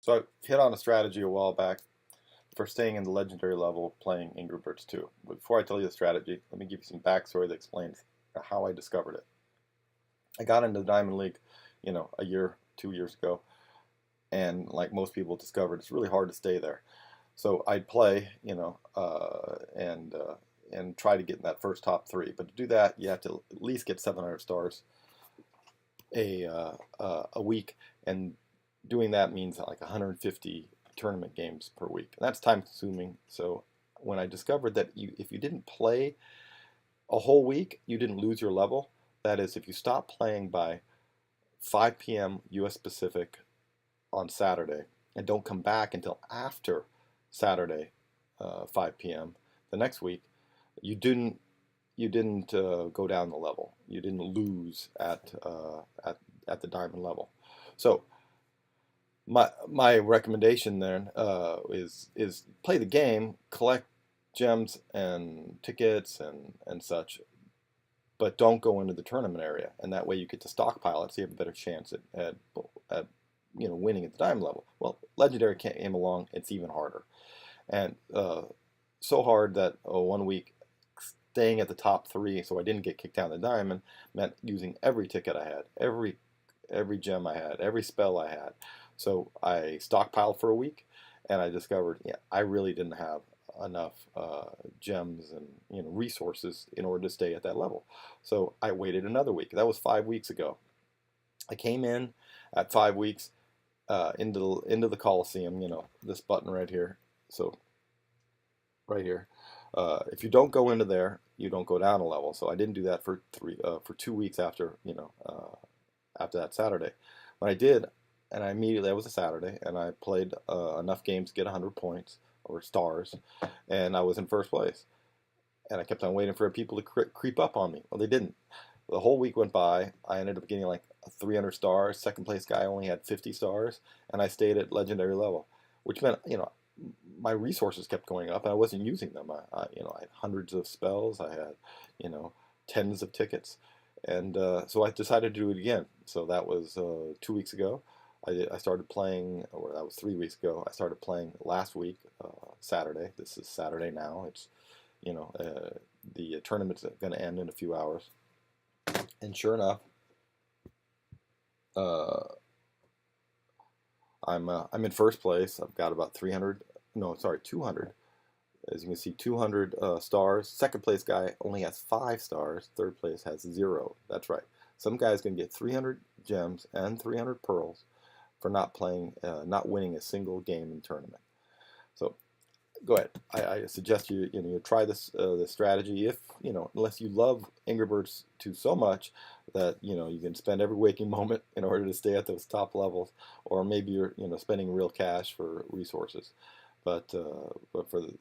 So I hit on a strategy a while back for staying in the legendary level playing Angry Birds 2. But before I tell you the strategy, let me give you some backstory that explains how I discovered it. I got into the Diamond League, a year, 2 years ago, and like most people discovered, it's really hard to stay there. So I'd play, and try to get in that first top three. But to do that, you have to at least get 700 stars a week, and doing that means like 150 tournament games per week, and that's time consuming. So when I discovered that if you didn't play a whole week, you didn't lose your level. That is, if you stop playing by 5 p.m. U.S. Pacific on Saturday and don't come back until after Saturday, 5 p.m. the next week, you didn't go down the level. You didn't lose at the diamond level. So my recommendation then is play the game, collect gems and tickets and such, but don't go into the tournament area, and that way you get to stockpile it, so you have a better chance at winning at the diamond level. Well, legendary came along; it's even harder, and so hard that 1 week staying at the top three, so I didn't get kicked down the diamond, meant using every ticket I had, every gem I had, every spell I had. So I stockpiled for a week, and I discovered, I really didn't have enough gems and resources in order to stay at that level. So I waited another week. That was 5 weeks ago. I came in at 5 weeks into the colosseum. This button right here. So right here. If you don't go into there, you don't go down a level. So I didn't do that for 2 weeks after after that Saturday. When I did, and that was a Saturday, and I played enough games to get 100 points or stars, and I was in first place. And I kept on waiting for people to creep up on me. Well, they didn't. The whole week went by. I ended up getting like 300 stars. Second place guy only had 50 stars, and I stayed at legendary level, which meant my resources kept going up, and I wasn't using them. I had hundreds of spells. I had tens of tickets, and so I decided to do it again. So that was 2 weeks ago. I started playing, or that was 3 weeks ago. I started playing last week, Saturday. This is Saturday now. It's the tournament's going to end in a few hours, and sure enough, uh, I'm in first place. I've got about 300. No, sorry, 200. As you can see, 200 stars. Second place guy only has 5 stars. Third place has 0. That's right. Some guy's going to get 300 gems and 300 pearls for not winning a single game in the tournament. So go ahead. I suggest you try this strategy. If unless you love Angry Birds 2 so much that you can spend every waking moment in order to stay at those top levels, or maybe you're spending real cash for resources. But for the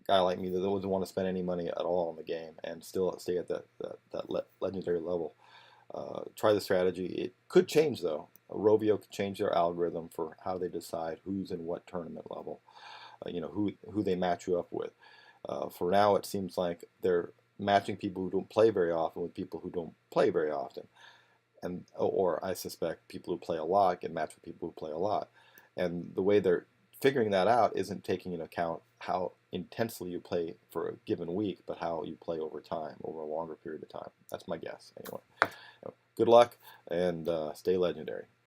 guy like me that doesn't want to spend any money at all in the game and still stay at that legendary level, try the strategy. It could change though. Rovio could change their algorithm for how they decide who's in what tournament level. Who they match you up with. For now, it seems like they're matching people who don't play very often with people who don't play very often, or I suspect people who play a lot get matched with people who play a lot. And the way they're figuring that out isn't taking into account how intensely you play for a given week, but how you play over time, over a longer period of time. That's my guess. Anyway, good luck and stay legendary.